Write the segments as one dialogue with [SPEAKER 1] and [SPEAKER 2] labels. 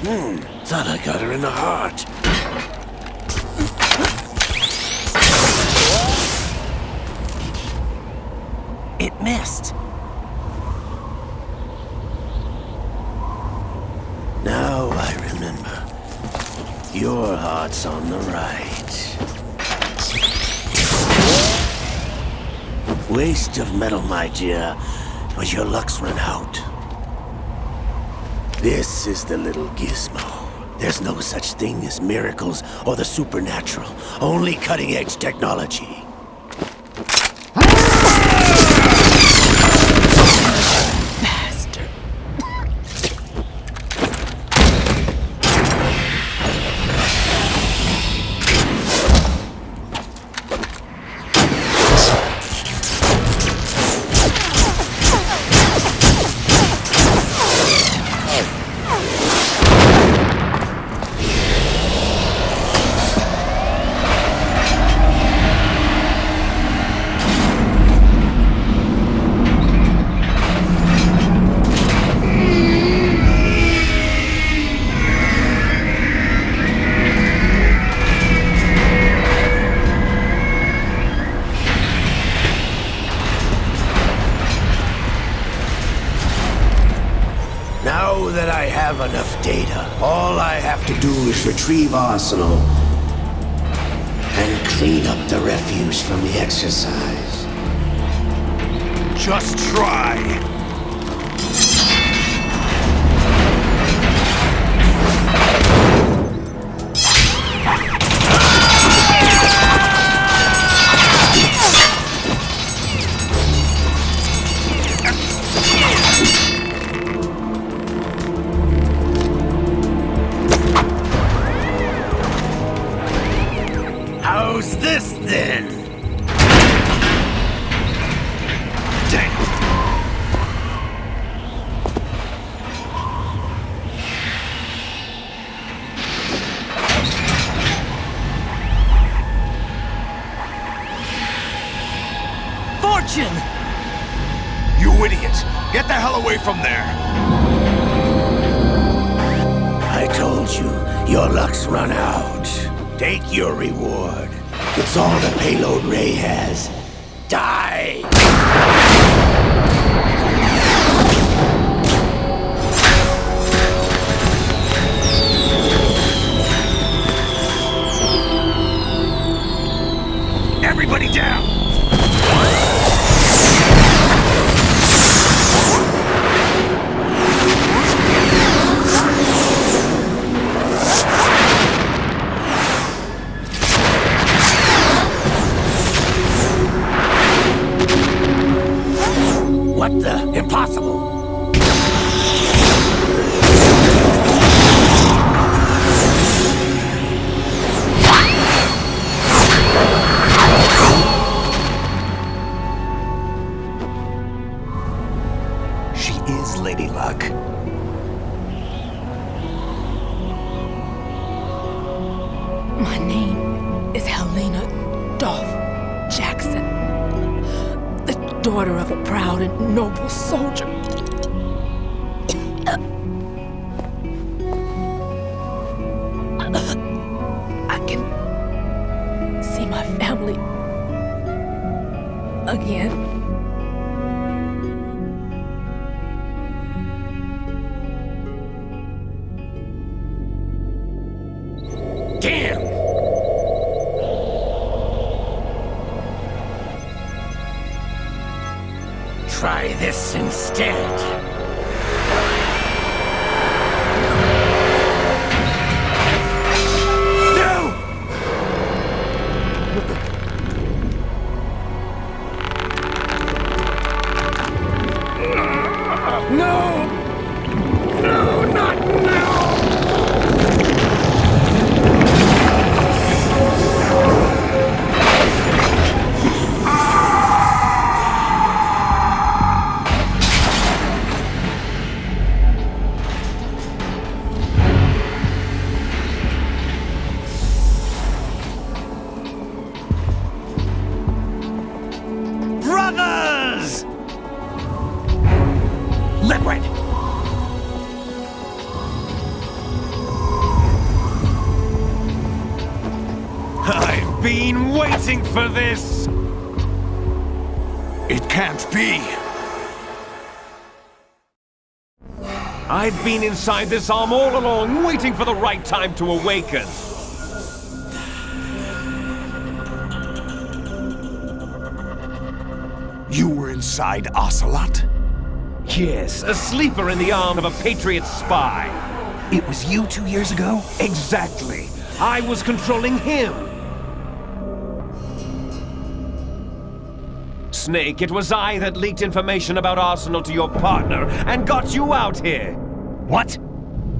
[SPEAKER 1] Thought I got her in the heart. It missed. Now I remember. Your heart's on the right. Waste of metal, my dear, but your luck's run out. This is the little gizmo. There's no such thing as miracles or the supernatural. Only cutting-edge technology.
[SPEAKER 2] Bastard.
[SPEAKER 1] Now that I have enough data, all I have to do is retrieve Arsenal and clean up the refuse from the exercise. Just try. How's this then? Damn.
[SPEAKER 2] Fortune!
[SPEAKER 3] You idiot! Get the hell away from there!
[SPEAKER 1] I told you, your luck's run out. Take your reward. It's all the payload Ray has. Die!
[SPEAKER 3] Everybody down!
[SPEAKER 1] What the? Impossible!
[SPEAKER 3] She is Lady Luck.
[SPEAKER 2] My name is Helena Dolph Jackson, the daughter of a proud and noble soldier. I can see my family again.
[SPEAKER 1] Damn! Try this instead. No! No, not now! Brothers! Liquid!
[SPEAKER 4] waiting for this!
[SPEAKER 3] It can't be.
[SPEAKER 4] I've been inside this arm all along, waiting for the right time to awaken.
[SPEAKER 3] You were inside Ocelot?
[SPEAKER 4] Yes, a sleeper in the arm of a Patriot spy.
[SPEAKER 3] It was you 2 years ago?
[SPEAKER 4] Exactly. I was controlling him. Snake, it was I that leaked information about Arsenal to your partner and got you out here.
[SPEAKER 3] What?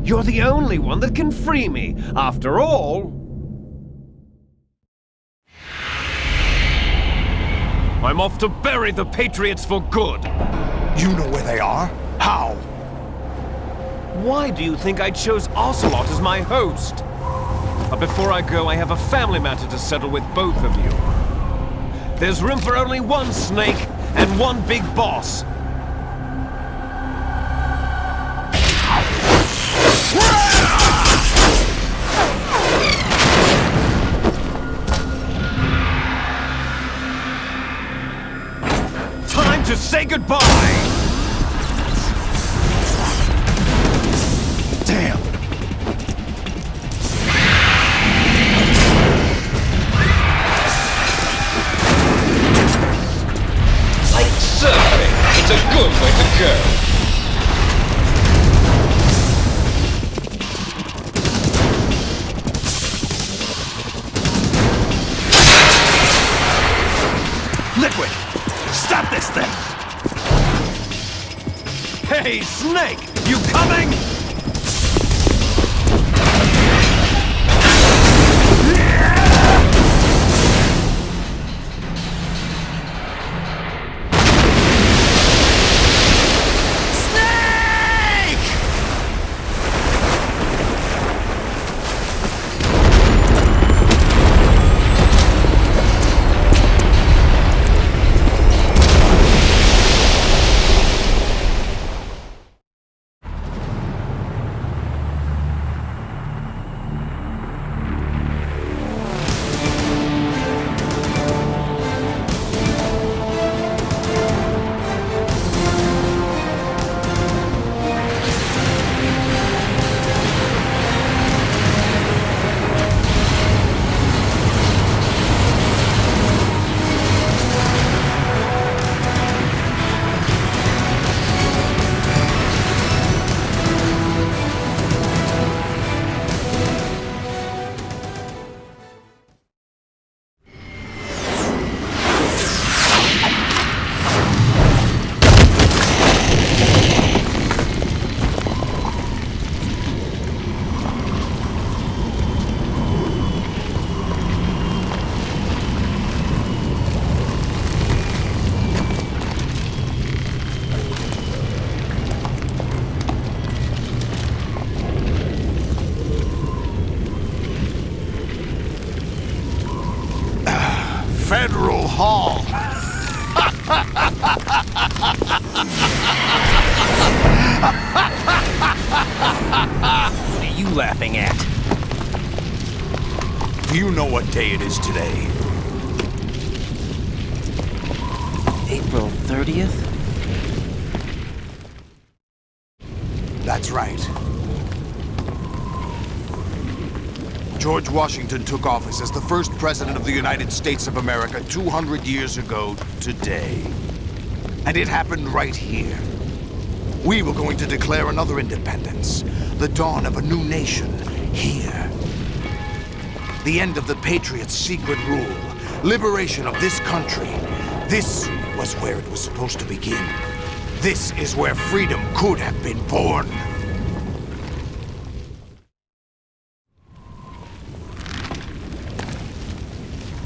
[SPEAKER 4] You're the only one that can free me. After all, I'm off to bury the Patriots for good.
[SPEAKER 3] You know where they are? How?
[SPEAKER 4] Why do you think I chose Ocelot as my host? But before I go, I have a family matter to settle with both of you. There's room for only one Snake and one big boss. Time to say goodbye!
[SPEAKER 3] Damn!
[SPEAKER 5] Like surfing, it's a good way to go.
[SPEAKER 3] Liquid! Stop this thing!
[SPEAKER 4] Hey, Snake! You coming?
[SPEAKER 3] Federal Hall!
[SPEAKER 5] What are you laughing at?
[SPEAKER 3] Do you know what day it is today?
[SPEAKER 5] April 30th?
[SPEAKER 3] That's right. George Washington took office as the first president of the United States of America 200 years ago today. And it happened right here. We were going to declare another independence, the dawn of a new nation, here. The end of the Patriots' secret rule, liberation of this country. This was where it was supposed to begin. This is where freedom could have been born.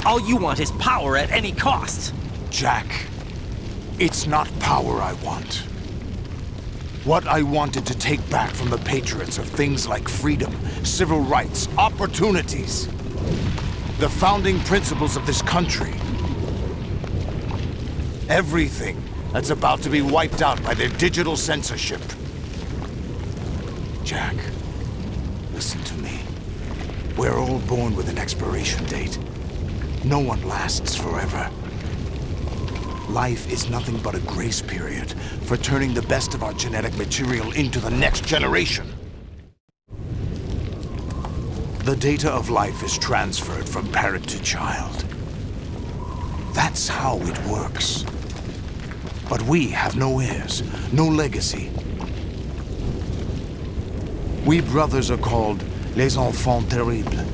[SPEAKER 5] All you want is power at any cost.
[SPEAKER 3] Jack, it's not power I want. What I wanted to take back from the Patriots are things like freedom, civil rights, opportunities. The founding principles of this country. Everything that's about to be wiped out by their digital censorship. Jack, listen to me. We're all born with an expiration date. No one lasts forever. Life is nothing but a grace period for turning the best of our genetic material into the next generation. The data of life is transferred from parent to child. That's how it works. But we have no heirs, no legacy. We brothers are called les enfants terribles,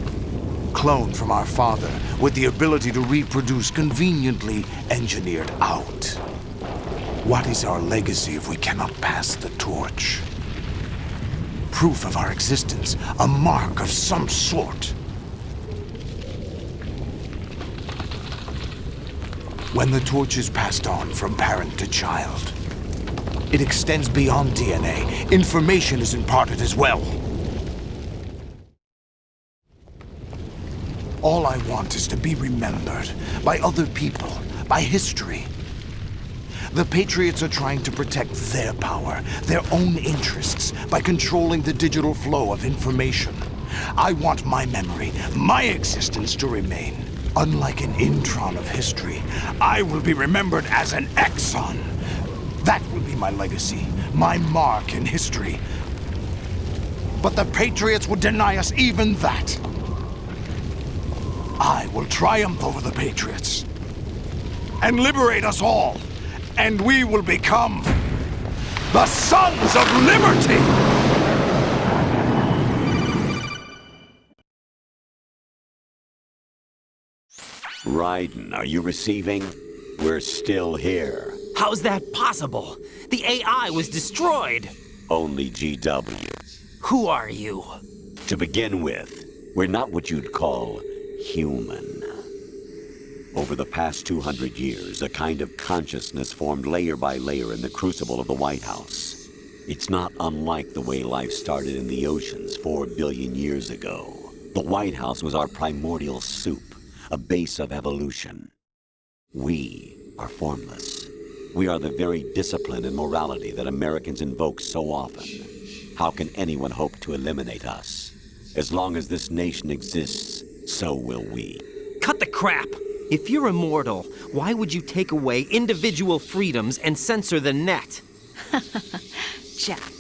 [SPEAKER 3] cloned from our father with the ability to reproduce conveniently engineered out. What is our legacy if we cannot pass the torch? Proof of our existence, a mark of some sort. When the torch is passed on from parent to child, it extends beyond DNA. Information is imparted as well. All I want is to be remembered by other people, by history. The Patriots are trying to protect their power, their own interests, by controlling the digital flow of information. I want my memory, my existence to remain. Unlike an intron of history, I will be remembered as an exon. That will be my legacy, my mark in history. But the Patriots would deny us even that. I will triumph over the Patriots and liberate us all, and we will become the Sons of Liberty!
[SPEAKER 6] Raiden, are you receiving? We're still here.
[SPEAKER 7] How's that possible? The AI was destroyed.
[SPEAKER 6] Only GW.
[SPEAKER 7] Who are you?
[SPEAKER 6] To begin with, we're not what you'd call human. Over the past 200 years, a kind of consciousness formed layer by layer in the crucible of the White House. It's not unlike the way life started in the oceans 4 billion years ago. The White House was our primordial soup, a base of evolution. We are formless. We are the very discipline and morality that Americans invoke so often. How can anyone hope to eliminate us? As long as this nation exists, so will we.
[SPEAKER 7] Cut the crap! If you're immortal, why would you take away individual freedoms and censor the net?
[SPEAKER 8] Jack,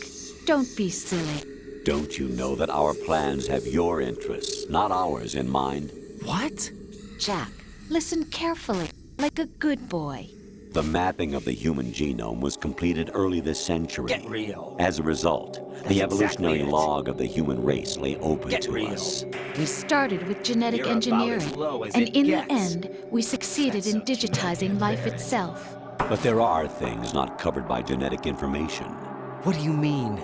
[SPEAKER 8] don't be silly.
[SPEAKER 6] Don't you know that our plans have your interests, not ours, in mind?
[SPEAKER 7] What?
[SPEAKER 8] Jack, listen carefully, like a good boy.
[SPEAKER 6] The mapping of the human genome was completed early this century.
[SPEAKER 7] Get real.
[SPEAKER 6] As a result, the evolutionary log of the human race lay open to us.
[SPEAKER 8] We started with genetic engineering, and in the end, we succeeded in digitizing life itself.
[SPEAKER 6] But there are things not covered by genetic information.
[SPEAKER 7] What do you mean?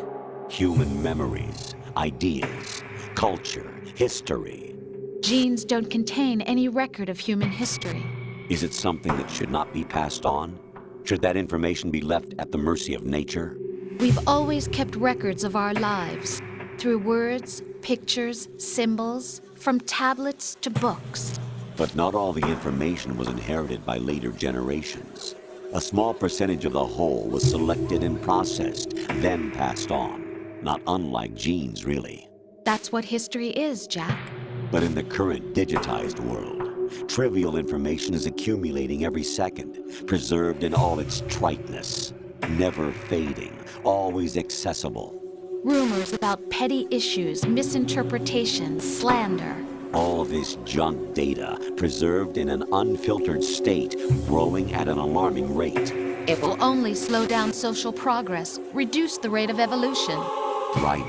[SPEAKER 6] Human memories, ideas, culture, history.
[SPEAKER 8] Genes don't contain any record of human history.
[SPEAKER 6] Is it something that should not be passed on? Should that information be left at the mercy of nature?
[SPEAKER 8] We've always kept records of our lives, through words, pictures, symbols, from tablets to books.
[SPEAKER 6] But not all the information was inherited by later generations. A small percentage of the whole was selected and processed, then passed on. Not unlike genes, really.
[SPEAKER 8] That's what history is, Jack.
[SPEAKER 6] But in the current digitized world, trivial information is accumulating every second, preserved in all its triteness, never fading, always accessible.
[SPEAKER 8] Rumors about petty issues, misinterpretations, slander.
[SPEAKER 6] All this junk data, preserved in an unfiltered state, growing at an alarming rate.
[SPEAKER 8] It will only slow down social progress, reduce the rate of evolution.
[SPEAKER 6] Right.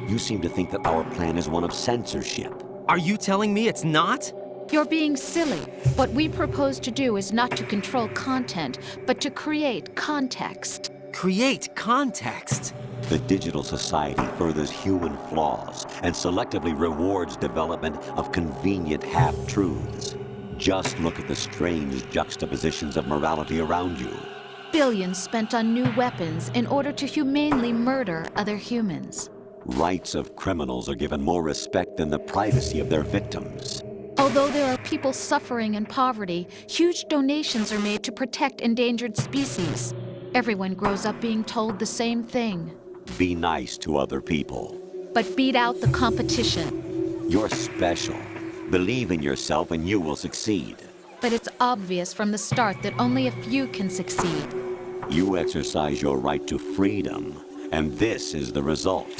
[SPEAKER 6] You seem to think that our plan is one of censorship.
[SPEAKER 7] Are you telling me it's not?
[SPEAKER 8] You're being silly. What we propose to do is not to control content, but to create context.
[SPEAKER 7] Create context?
[SPEAKER 6] The digital society furthers human flaws and selectively rewards development of convenient half-truths. Just look at the strange juxtapositions of morality around you.
[SPEAKER 8] Billions spent on new weapons in order to humanely murder other humans.
[SPEAKER 6] Rights of criminals are given more respect than the privacy of their victims.
[SPEAKER 8] Although there are people suffering in poverty, huge donations are made to protect endangered species. Everyone grows up being told the same thing.
[SPEAKER 6] Be nice to other people.
[SPEAKER 8] But beat out the competition.
[SPEAKER 6] You're special. Believe in yourself and you will succeed.
[SPEAKER 8] But it's obvious from the start that only a few can succeed.
[SPEAKER 6] You exercise your right to freedom, and this is the result.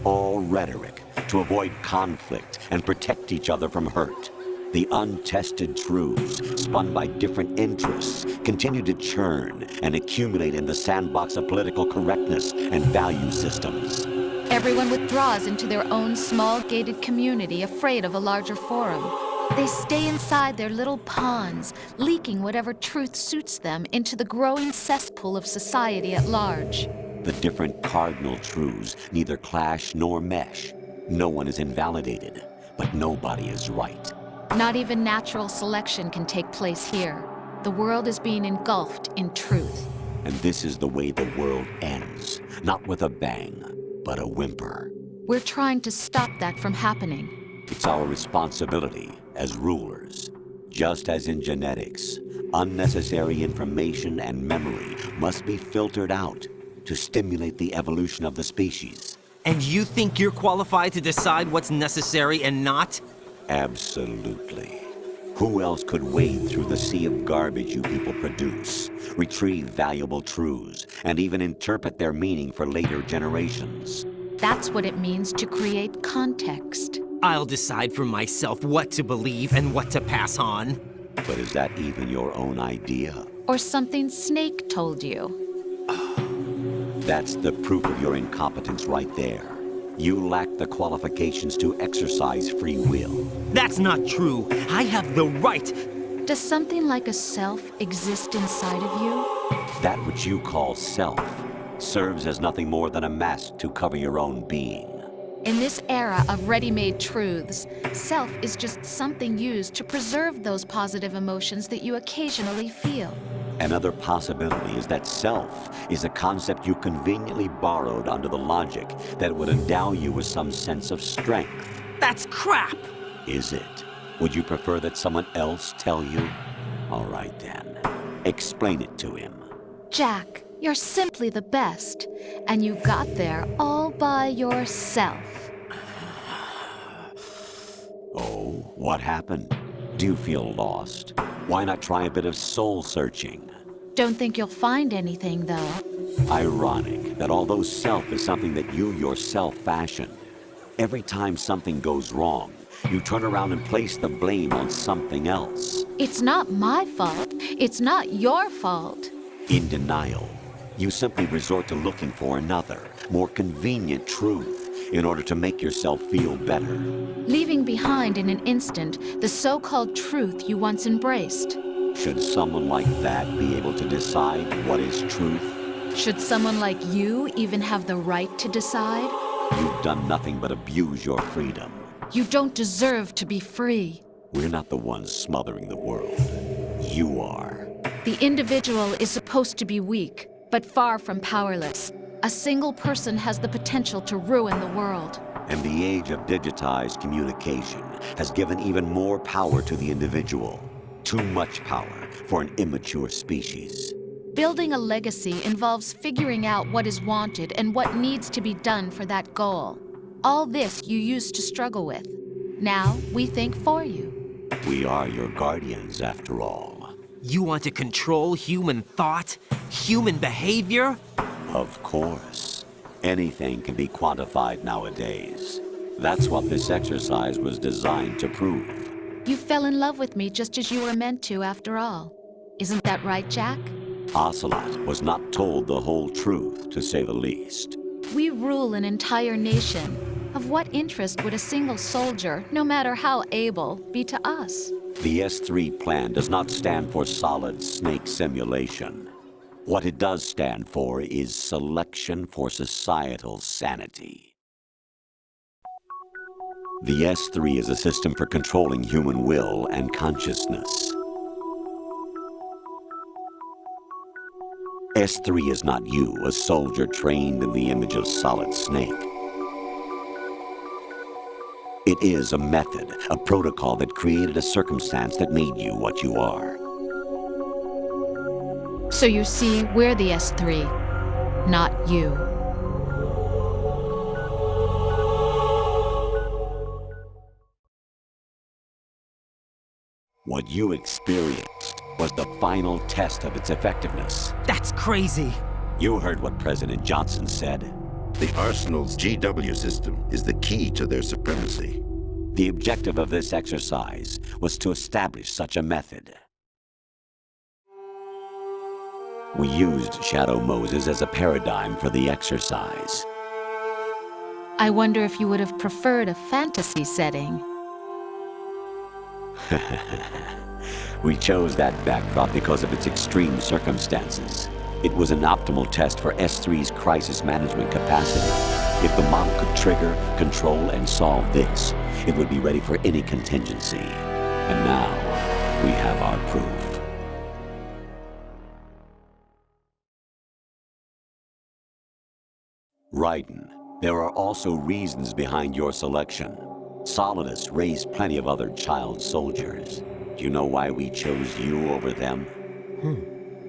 [SPEAKER 6] All rhetoric to avoid conflict and protect each other from hurt. The untested truths, spun by different interests, continue to churn and accumulate in the sandbox of political correctness and value systems.
[SPEAKER 8] Everyone withdraws into their own small gated community, afraid of a larger forum. They stay inside their little ponds, leaking whatever truth suits them into the growing cesspool of society at large.
[SPEAKER 6] The different cardinal truths neither clash nor mesh. No one is invalidated, but nobody is right.
[SPEAKER 8] Not even natural selection can take place here. The world is being engulfed in truth.
[SPEAKER 6] And this is the way the world ends. Not with a bang, but a whimper.
[SPEAKER 8] We're trying to stop that from happening.
[SPEAKER 6] It's our responsibility as rulers. Just as in genetics, unnecessary information and memory must be filtered out to stimulate the evolution of the species.
[SPEAKER 7] And you think you're qualified to decide what's necessary and not?
[SPEAKER 6] Absolutely. Who else could wade through the sea of garbage you people produce, retrieve valuable truths, and even interpret their meaning for later generations?
[SPEAKER 8] That's what it means to create context.
[SPEAKER 7] I'll decide for myself what to believe and what to pass on.
[SPEAKER 6] But is that even your own idea?
[SPEAKER 8] Or something Snake told you.
[SPEAKER 6] That's the proof of your incompetence right there. You lack the qualifications to exercise free will.
[SPEAKER 7] That's not true. I have the right.
[SPEAKER 8] Does something like a self exist inside of you?
[SPEAKER 6] That which you call self serves as nothing more than a mask to cover your own being.
[SPEAKER 8] In this era of ready-made truths, self is just something used to preserve those positive emotions that you occasionally feel.
[SPEAKER 6] Another possibility is that self is a concept you conveniently borrowed under the logic that would endow you with some sense of strength.
[SPEAKER 7] That's crap!
[SPEAKER 6] Is it? Would you prefer that someone else tell you? All right then. Explain it to him.
[SPEAKER 8] Jack, you're simply the best, and you got there all by yourself.
[SPEAKER 6] Oh, what happened? Do you feel lost? Why not try a bit of soul-searching?
[SPEAKER 8] Don't think you'll find anything, though.
[SPEAKER 6] Ironic that although self is something that you yourself fashioned, every time something goes wrong, you turn around and place the blame on something else.
[SPEAKER 8] It's not my fault. It's not your fault.
[SPEAKER 6] In denial, you simply resort to looking for another, more convenient truth in order to make yourself feel better.
[SPEAKER 8] Leaving behind in an instant the so-called truth you once embraced.
[SPEAKER 6] Should someone like that be able to decide what is truth?
[SPEAKER 8] Should someone like you even have the right to decide?
[SPEAKER 6] You've done nothing but abuse your freedom.
[SPEAKER 8] You don't deserve to be free.
[SPEAKER 6] We're not the ones smothering the world. You are.
[SPEAKER 8] The individual is supposed to be weak, but far from powerless. A single person has the potential to ruin the world.
[SPEAKER 6] And the age of digitized communication has given even more power to the individual. Too much power for an immature species.
[SPEAKER 8] Building a legacy involves figuring out what is wanted and what needs to be done for that goal. All this you used to struggle with. Now we think for you.
[SPEAKER 6] We are your guardians, after all.
[SPEAKER 7] You want to control human thought? Human behavior?
[SPEAKER 6] Of course. Anything can be quantified nowadays. That's what this exercise was designed to prove.
[SPEAKER 8] You fell in love with me just as you were meant to, after all. Isn't that right, Jack?
[SPEAKER 6] Ocelot was not told the whole truth, to say the least.
[SPEAKER 8] We rule an entire nation. Of what interest would a single soldier, no matter how able, be to us?
[SPEAKER 6] The S3 plan does not stand for solid snake simulation. What it does stand for is selection for societal sanity. The S3 is a system for controlling human will and consciousness. S3 is not you, a soldier trained in the image of Solid Snake. It is a method, a protocol that created a circumstance that made you what you are.
[SPEAKER 8] So you see, we're the S3, not you.
[SPEAKER 6] What you experienced was the final test of its effectiveness.
[SPEAKER 7] That's crazy.
[SPEAKER 6] You heard what President Johnson said.
[SPEAKER 9] The Arsenal's GW system is the key to their supremacy.
[SPEAKER 6] The objective of this exercise was to establish such a method. We used Shadow Moses as a paradigm for the exercise.
[SPEAKER 8] I wonder if you would have preferred a fantasy setting.
[SPEAKER 6] We chose that backdrop because of its extreme circumstances. It was an optimal test for S3's crisis management capacity. If the model could trigger, control, and solve this, it would be ready for any contingency. And now, we have our proof. Raiden, there are also reasons behind your selection. Solidus raised plenty of other child soldiers. Do you know why we chose you over them?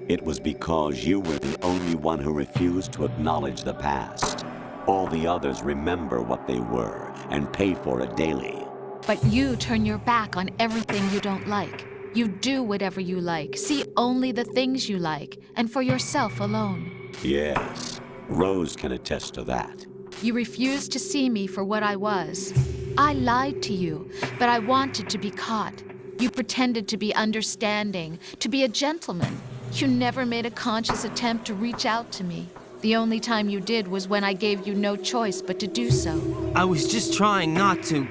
[SPEAKER 6] It was because you were the only one who refused to acknowledge the past. All the others remember what they were and pay for it daily.
[SPEAKER 8] But you turn your back on everything you don't like. You do whatever you like, see only the things you like, and for yourself alone.
[SPEAKER 6] Yes, Rose can attest to that.
[SPEAKER 8] You refused to see me for what I was. I lied to you, but I wanted to be caught. You pretended to be understanding, to be a gentleman. You never made a conscious attempt to reach out to me. The only time you did was when I gave you no choice but to do so.
[SPEAKER 7] I was just trying not to.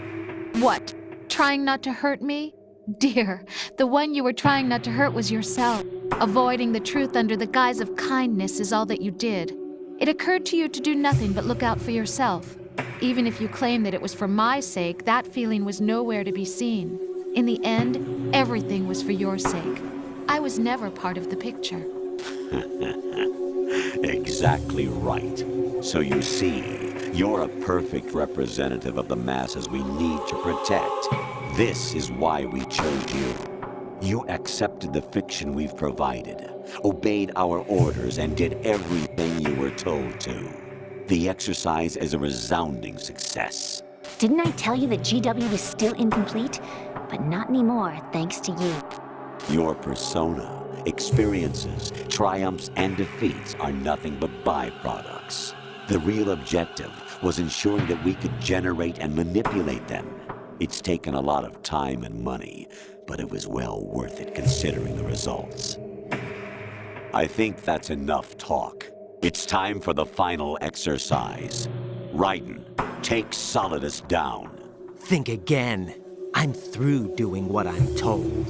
[SPEAKER 8] What? Trying not to hurt me? Dear, the one you were trying not to hurt was yourself. Avoiding the truth under the guise of kindness is all that you did. It occurred to you to do nothing but look out for yourself. Even if you claim that it was for my sake, that feeling was nowhere to be seen. In the end, everything was for your sake. I was never part of the picture.
[SPEAKER 6] Exactly right. So you see, you're a perfect representative of the masses we need to protect. This is why we chose you. You accepted the fiction we've provided, obeyed our orders, and did everything you were told to. The exercise is a resounding success.
[SPEAKER 10] Didn't I tell you that GW was still incomplete? But not anymore, thanks to you.
[SPEAKER 6] Your persona, experiences, triumphs, and defeats are nothing but byproducts. The real objective was ensuring that we could generate and manipulate them. It's taken a lot of time and money, but it was well worth it considering the results. I think that's enough talk. It's time for the final exercise. Raiden, take Solidus down.
[SPEAKER 7] Think again. I'm through doing what I'm told.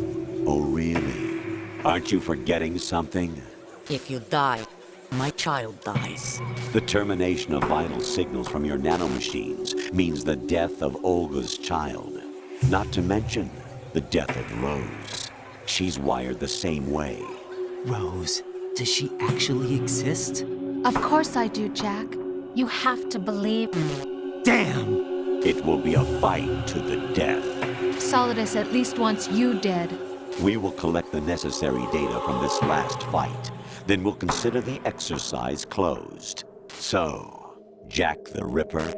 [SPEAKER 6] Oh, really? Aren't you forgetting something?
[SPEAKER 11] If you die, my child dies.
[SPEAKER 6] The termination of vital signals from your nanomachines means the death of Olga's child. Not to mention the death of Rose. She's wired the same way.
[SPEAKER 7] Rose, does she actually exist?
[SPEAKER 8] Of course I do, Jack. You have to believe me.
[SPEAKER 7] Damn!
[SPEAKER 6] It will be a fight to the death.
[SPEAKER 8] Solidus at least wants you dead.
[SPEAKER 6] We will collect the necessary data from this last fight. Then we'll consider the exercise closed. So, Jack the Ripper,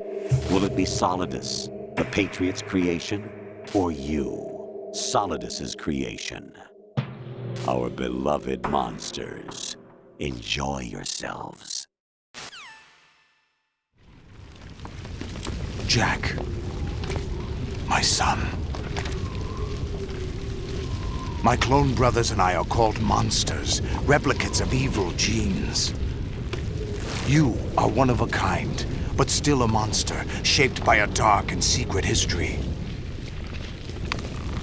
[SPEAKER 6] will it be Solidus, the Patriot's creation, or you, Solidus's creation? Our beloved monsters, enjoy yourselves.
[SPEAKER 3] Jack, my son. My clone brothers and I are called monsters, replicates of evil genes. You are one of a kind, but still a monster, shaped by a dark and secret history.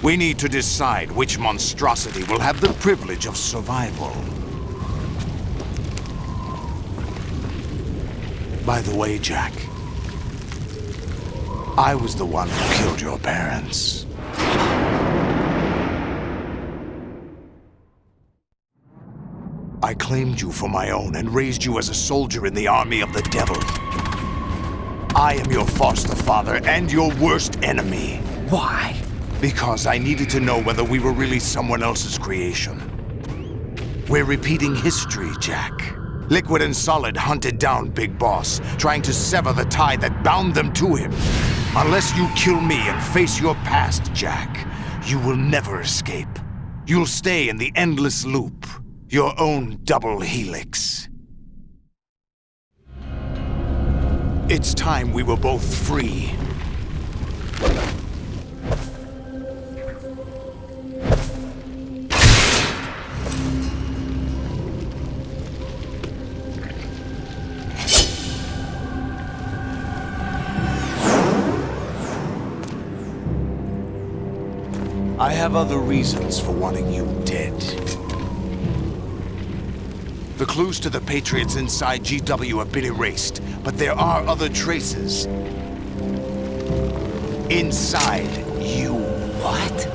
[SPEAKER 3] We need to decide which monstrosity will have the privilege of survival. By the way, Jack, I was the one who killed your parents. I claimed you for my own and raised you as a soldier in the army of the devil. I am your foster father and your worst enemy.
[SPEAKER 7] Why?
[SPEAKER 3] Because I needed to know whether we were really someone else's creation. We're repeating history, Jack. Liquid and Solid hunted down Big Boss, trying to sever the tie that bound them to him. Unless you kill me and face your past, Jack, you will never escape. You'll stay in the endless loop, your own double helix. It's time we were both free. I have other reasons for wanting you dead. The clues to the Patriots inside GW have been erased, but there are other traces. Inside you.
[SPEAKER 7] What?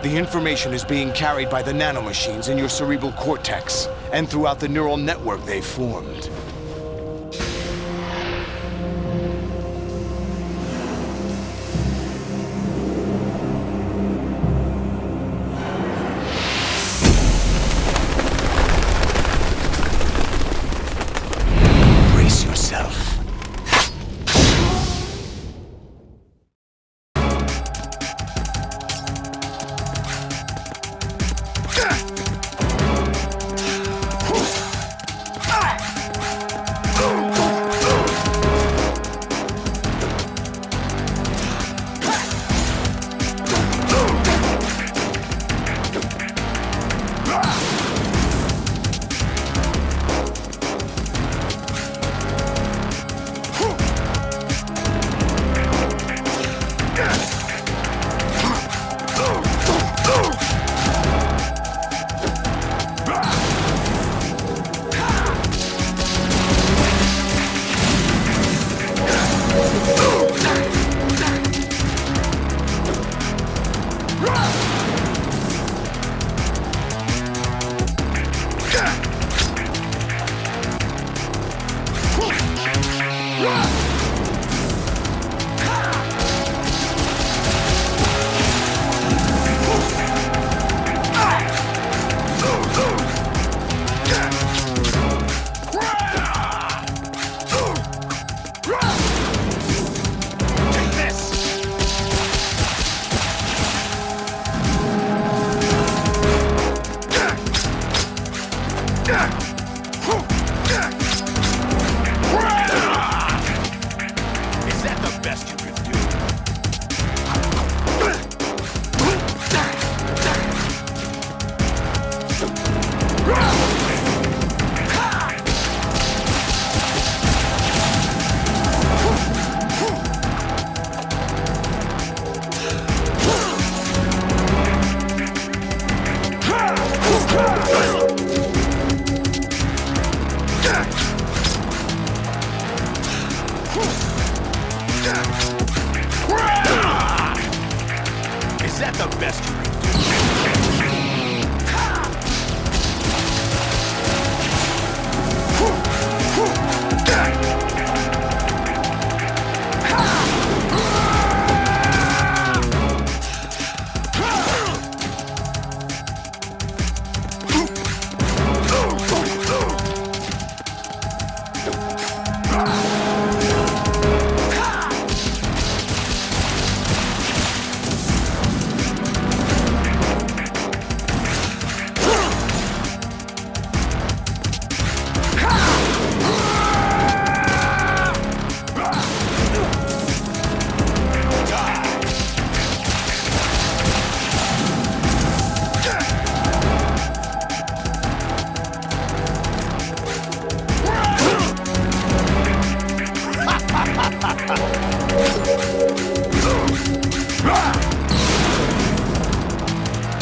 [SPEAKER 3] The information is being carried by the nanomachines in your cerebral cortex, and throughout the neural network they formed. Brace yourself. Is that the best you could do? Is that the best you could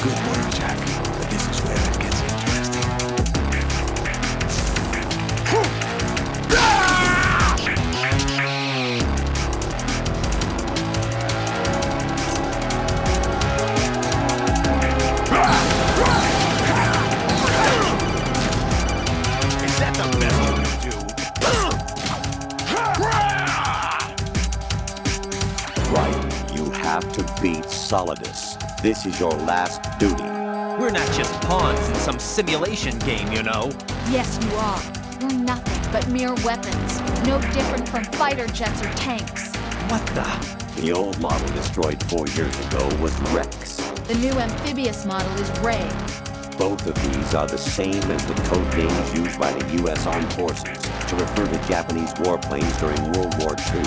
[SPEAKER 3] Good work, Jack. But this is where it gets interesting. Is that the best you can do?
[SPEAKER 6] Right. You have to beat Solidus. This is your last duty.
[SPEAKER 7] We're not just pawns in some simulation game, you know.
[SPEAKER 8] Yes, you are. You're nothing but mere weapons. No different from fighter jets or tanks.
[SPEAKER 7] What the?
[SPEAKER 6] The old model destroyed 4 years ago was Rex.
[SPEAKER 8] The new amphibious model is Ray.
[SPEAKER 6] Both of these are the same as the code names used by the U.S. Armed Forces to refer to Japanese warplanes during World War II.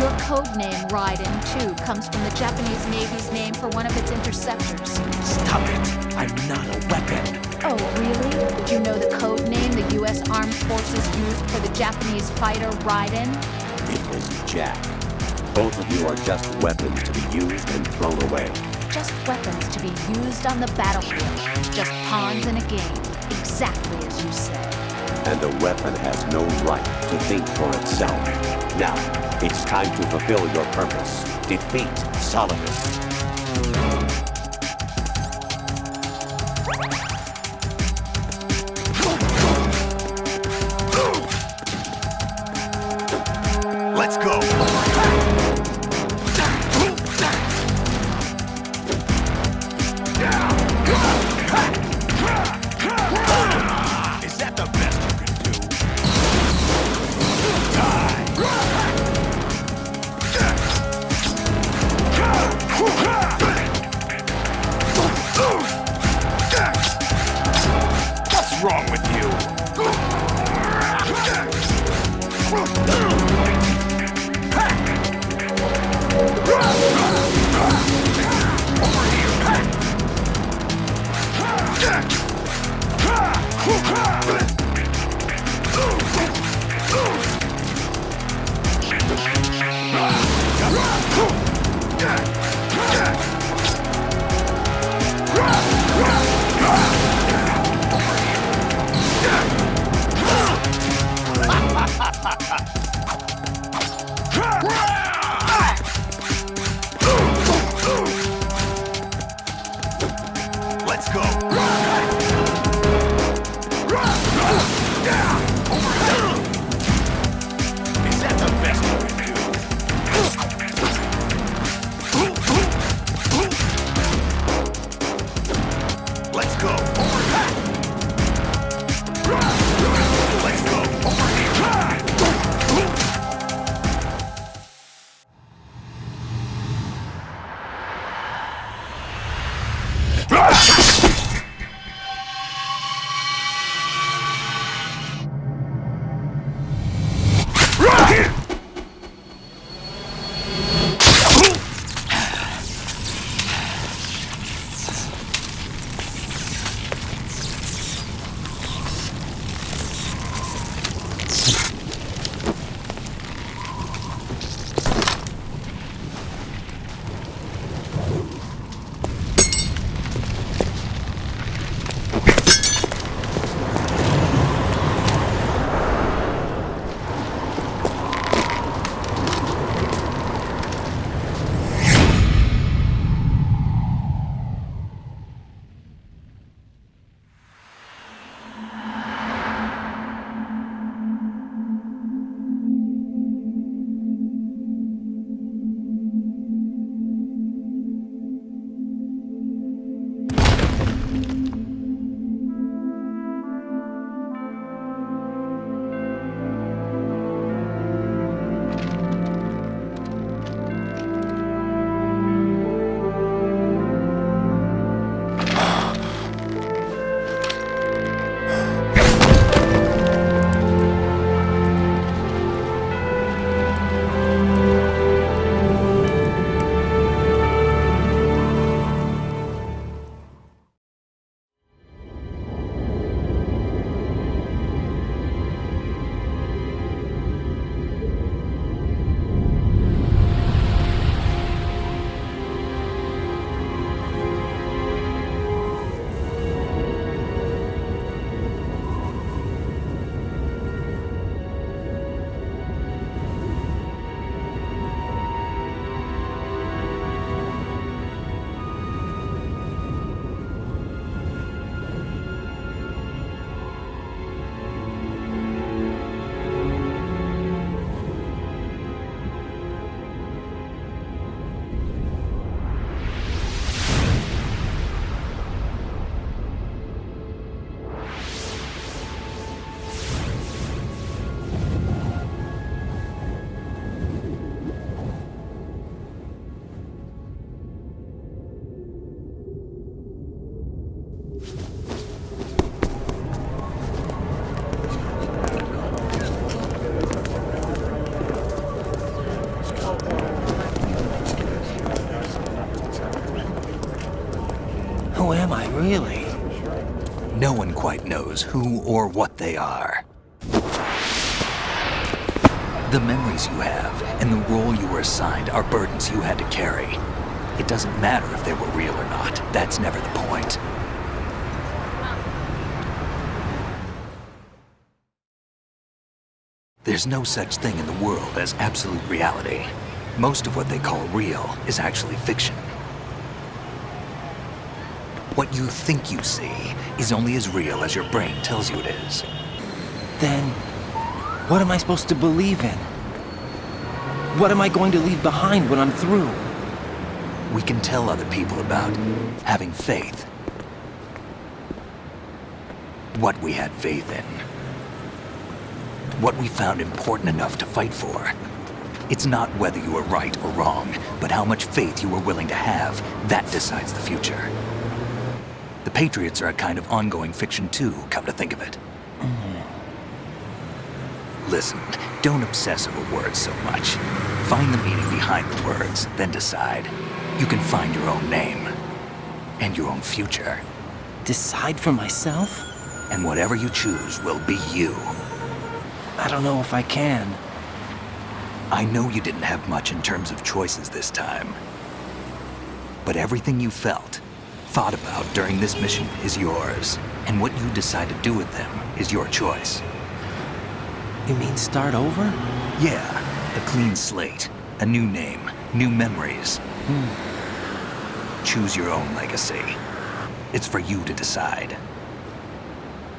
[SPEAKER 8] Your code name, Raiden, too, comes from the Japanese Navy's name for one of its interceptors.
[SPEAKER 1] Stop it! I'm not a weapon.
[SPEAKER 8] Oh, really? Do you know the code name the U.S. Armed Forces used for the Japanese fighter Raiden?
[SPEAKER 6] It was Jack. Both of you are just weapons to be used and thrown away.
[SPEAKER 8] Just weapons to be used on the battlefield. Just pawns in a game. Exactly as you said.
[SPEAKER 6] And the weapon has no right to think for itself. Now, it's time to fulfill your purpose. Defeat Solidus.
[SPEAKER 3] Let's go! Is that the best you can do? What's wrong with you? Let's go!
[SPEAKER 7] Really?
[SPEAKER 12] No one quite knows who or what they are. The memories you have and the role you were assigned are burdens you had to carry. It doesn't matter if they were real or not. That's never the point. There's no such thing in the world as absolute reality. Most of what they call real is actually fiction. What you think you see is only as real as your brain tells you it is.
[SPEAKER 7] Then, what am I supposed to believe in? What am I going to leave behind when I'm through?
[SPEAKER 12] We can tell other people about having faith. What we had faith in. What we found important enough to fight for. It's not whether you were right or wrong, but how much faith you were willing to have. That decides the future. The Patriots are a kind of ongoing fiction too, come to think of it. Listen, don't obsess over words so much. Find the meaning behind the words, then decide. You can find your own name. And your own future.
[SPEAKER 7] Decide for myself?
[SPEAKER 12] And whatever you choose will be you.
[SPEAKER 7] I don't know if I can.
[SPEAKER 12] I know you didn't have much in terms of choices this time. But everything you felt, thought about during this mission is yours. And what you decide to do with them is your choice.
[SPEAKER 7] You mean start over?
[SPEAKER 12] Yeah, a clean slate, a new name, new memories. Choose your own legacy. It's for you to decide.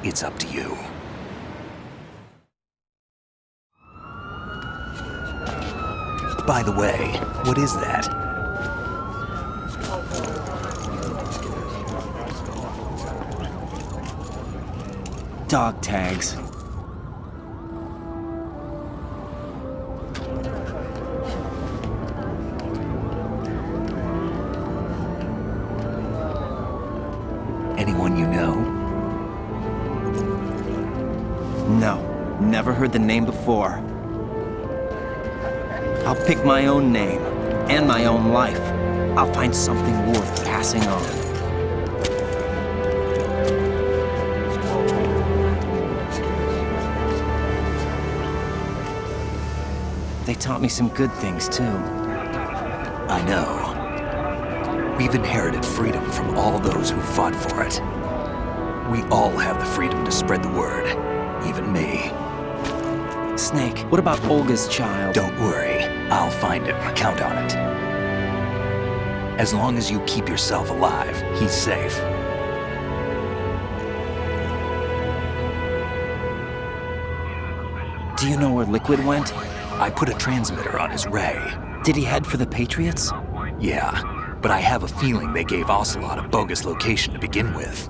[SPEAKER 12] It's up to you. By the way, what is that?
[SPEAKER 7] Dog tags.
[SPEAKER 12] Anyone you know?
[SPEAKER 7] No, never heard the name before. I'll pick my own name, and my own life. I'll find something worth passing on. They taught me some good things, too.
[SPEAKER 12] I know. We've inherited freedom from all those who fought for it. We all have the freedom to spread the word, even me.
[SPEAKER 7] Snake, what about Olga's child?
[SPEAKER 12] Don't worry. I'll find him. Count on it. As long as you keep yourself alive, he's safe.
[SPEAKER 7] Do you know where Liquid went?
[SPEAKER 12] I put a transmitter on his ray.
[SPEAKER 7] Did he head for the Patriots?
[SPEAKER 12] Yeah, but I have a feeling they gave Ocelot a bogus location to begin with.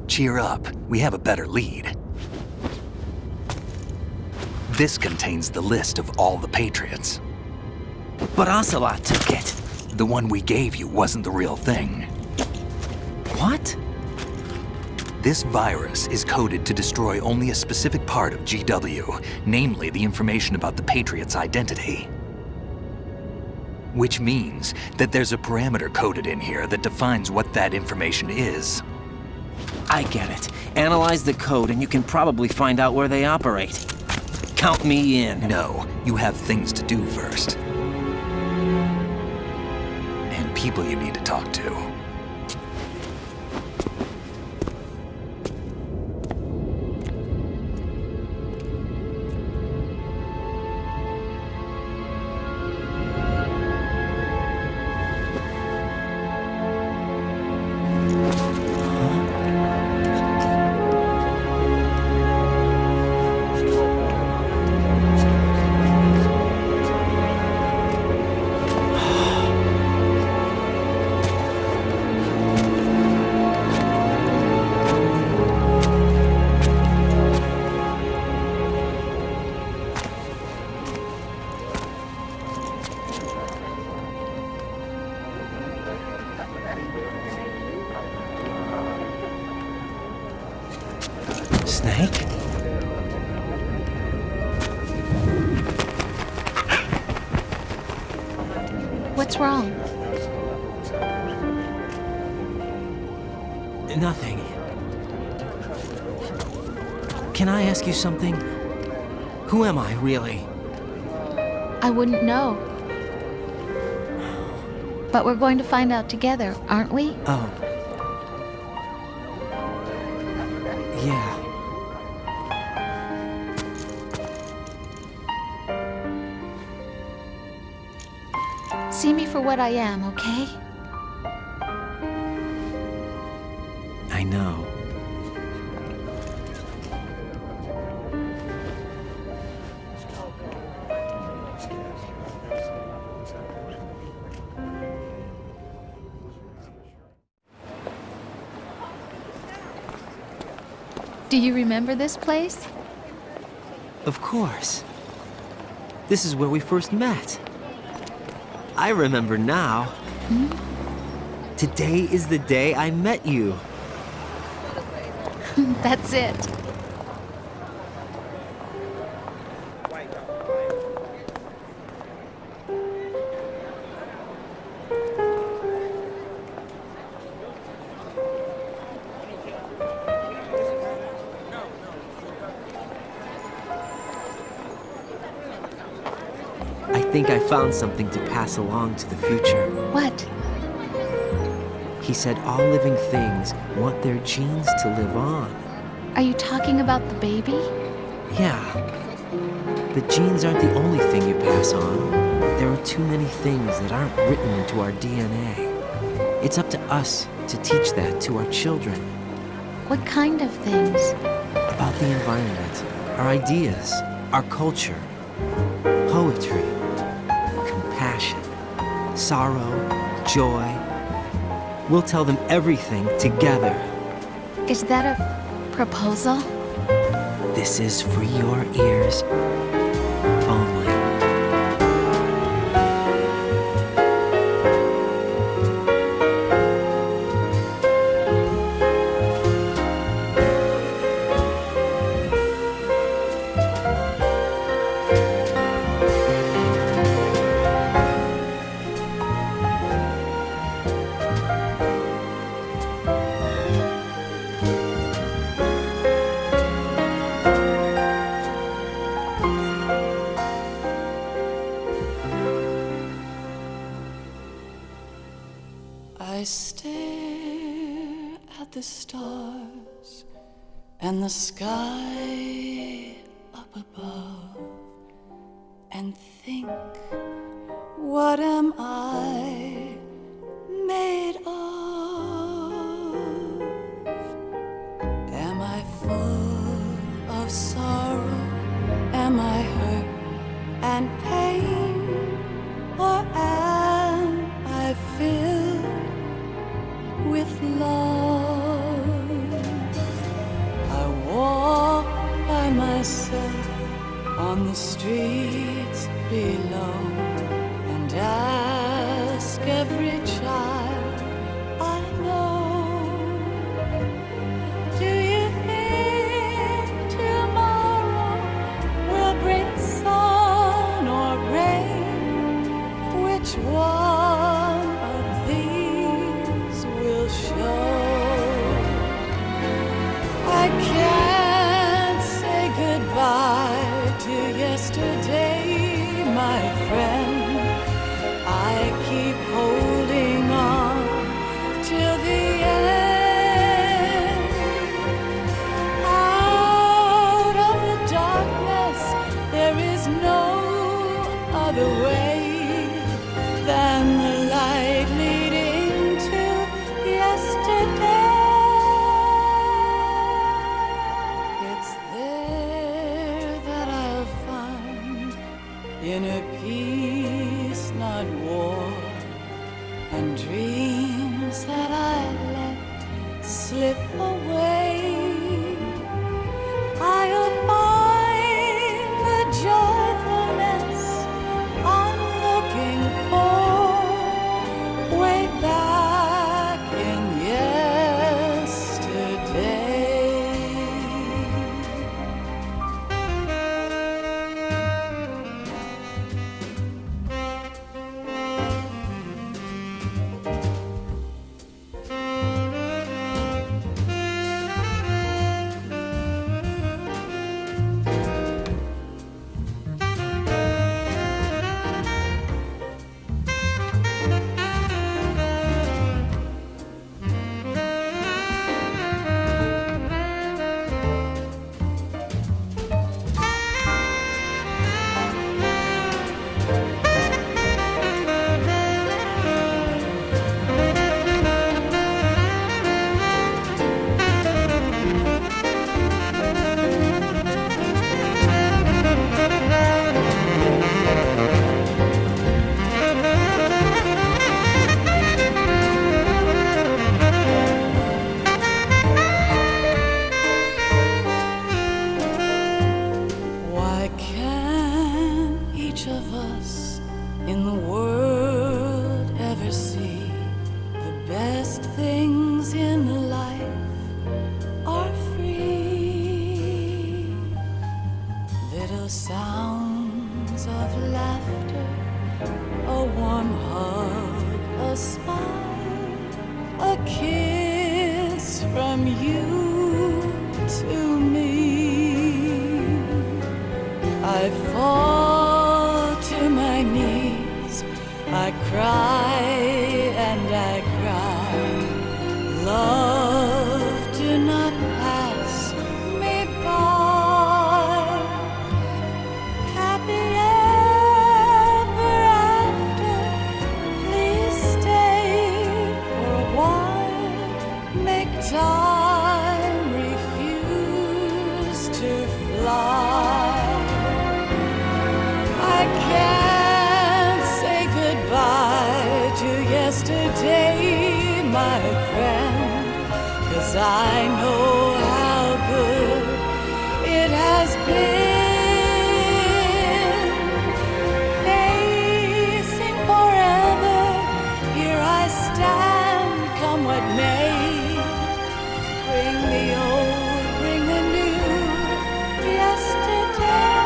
[SPEAKER 12] Cheer up. We have a better lead. This contains the list of all the Patriots.
[SPEAKER 7] But Ocelot took it.
[SPEAKER 12] The one we gave you wasn't the real thing.
[SPEAKER 7] What?
[SPEAKER 12] This virus is coded to destroy only a specific part of GW, namely the information about the Patriots' identity. Which means that there's a parameter coded in here that defines what that information is.
[SPEAKER 7] I get it. Analyze the code and you can probably find out where they operate. Count me in.
[SPEAKER 12] No, you have things to do first. And people you need to talk to.
[SPEAKER 7] Snake?
[SPEAKER 8] What's wrong?
[SPEAKER 7] Nothing. Can I ask you something? Who am I, really?
[SPEAKER 8] I wouldn't know. But we're going to find out together, aren't we?
[SPEAKER 7] Oh. Yeah.
[SPEAKER 8] See me for what I am, okay?
[SPEAKER 7] I know.
[SPEAKER 8] Do you remember this place?
[SPEAKER 7] Of course. This is where we first met. I remember now.
[SPEAKER 8] Hmm?
[SPEAKER 7] Today is the day I met you.
[SPEAKER 8] That's it.
[SPEAKER 7] I think I found something to pass along to the future.
[SPEAKER 8] What?
[SPEAKER 7] He said all living things want their genes to live on.
[SPEAKER 8] Are you talking about the baby?
[SPEAKER 7] Yeah. The genes aren't the only thing you pass on. There are too many things that aren't written into our DNA. It's up to us to teach that to our children.
[SPEAKER 8] What kind of things?
[SPEAKER 7] About the environment, our ideas, our culture, poetry, compassion, sorrow, joy. We'll tell them everything together.
[SPEAKER 8] Is that a proposal?
[SPEAKER 7] This is for your ears only.
[SPEAKER 13] I stare at the stars and the sky up above and think, what am I made of? Am I full of sorrow? Am I hurt and pain? Or am I filled with love? I walk by myself on the streets below and ask every child I know, do you think tomorrow will bring sun or rain? Which one of these will show? I can't say goodbye to yesterday, my friend. I keep holding on till the end. Out of the darkness, there is no other way than the light leading to yesterday. It's there that I'll find inner peace, not war, and dreams that I let slip away. I'll find the joyfulness I'm looking for way back in yesterday. sounds of laughter, a warm hug, a smile, a kiss from you to me. I fall to my knees, I cry and I cry. Love, do not pass me by. Happy ever after, please stay for a while. Make time refuse to fly. I can't say goodbye to yesterday, my friend, 'cause I know how good it has been. Facing forever, here I stand, come what may. Bring the old, bring the new, yesterday.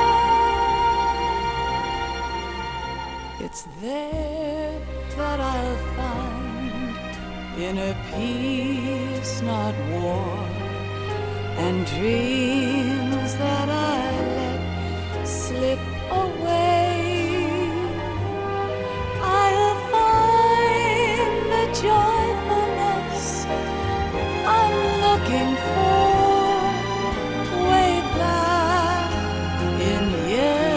[SPEAKER 13] It's there that I'll find inner peace, not war, and dreams that I let slip away. I'll find the joyfulness I'm looking for way back in yesterday.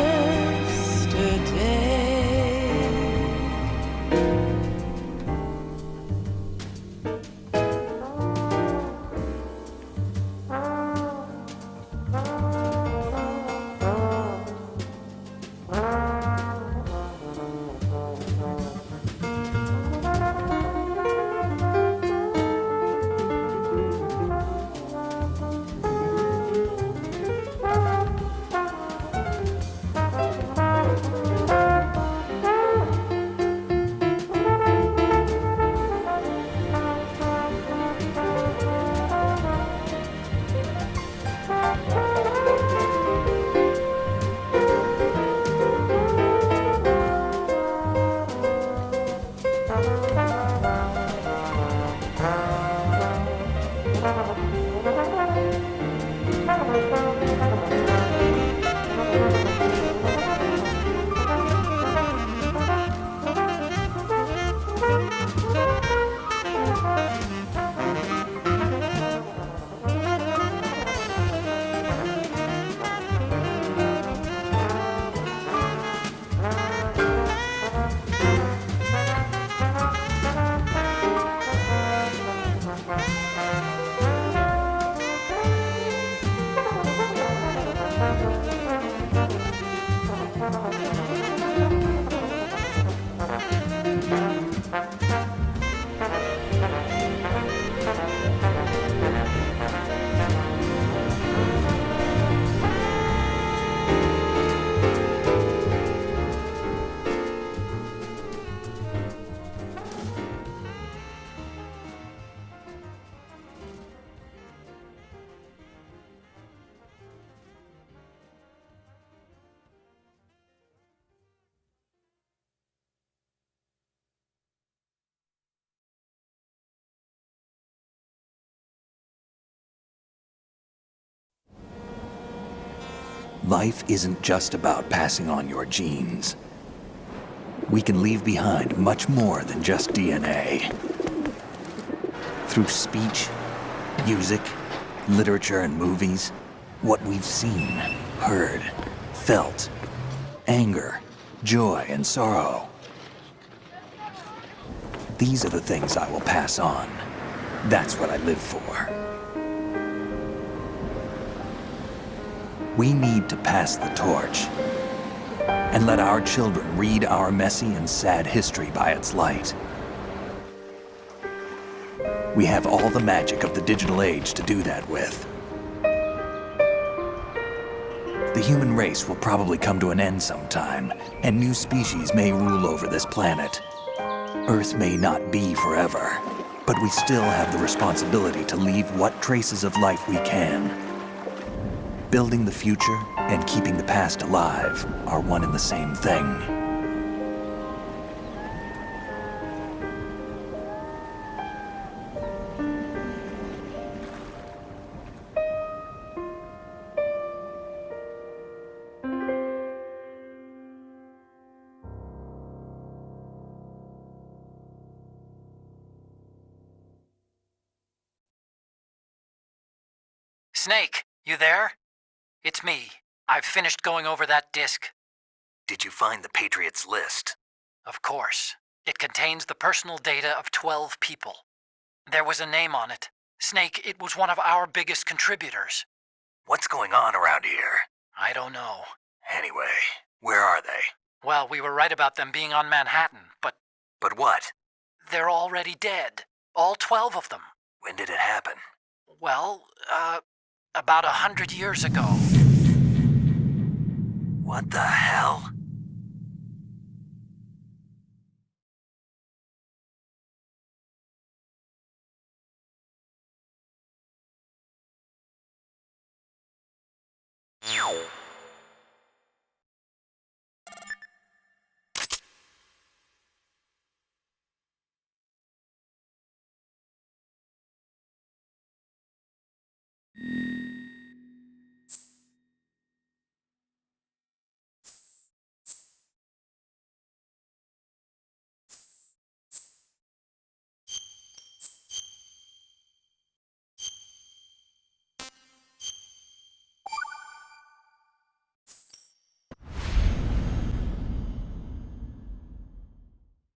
[SPEAKER 12] Life isn't just about passing on your genes. We can leave behind much more than just DNA. Through speech, music, literature, and movies, what we've seen, heard, felt, anger, joy, and sorrow. These are the things I will pass on. That's what I live for. We need to pass the torch and let our children read our messy and sad history by its light. We have all the magic of the digital age to do that with. The human race will probably come to an end sometime, and new species may rule over this planet. Earth may not be forever, but we still have the responsibility to leave what traces of life we can. Building the future and keeping the past alive are one and the same thing.
[SPEAKER 14] Snake, you there? It's me. I've finished going over that disk.
[SPEAKER 12] Did you find the Patriots list?
[SPEAKER 14] Of course. It contains the personal data of 12 people. There was a name on it. Snake, it was one of our biggest contributors.
[SPEAKER 12] What's going on around here?
[SPEAKER 14] I don't know.
[SPEAKER 12] Anyway, where are they?
[SPEAKER 14] Well, we were right about them being on Manhattan, but...
[SPEAKER 12] But what?
[SPEAKER 14] They're already dead. All 12 of them.
[SPEAKER 12] When did it happen?
[SPEAKER 14] Well, about 100 years ago.
[SPEAKER 12] What the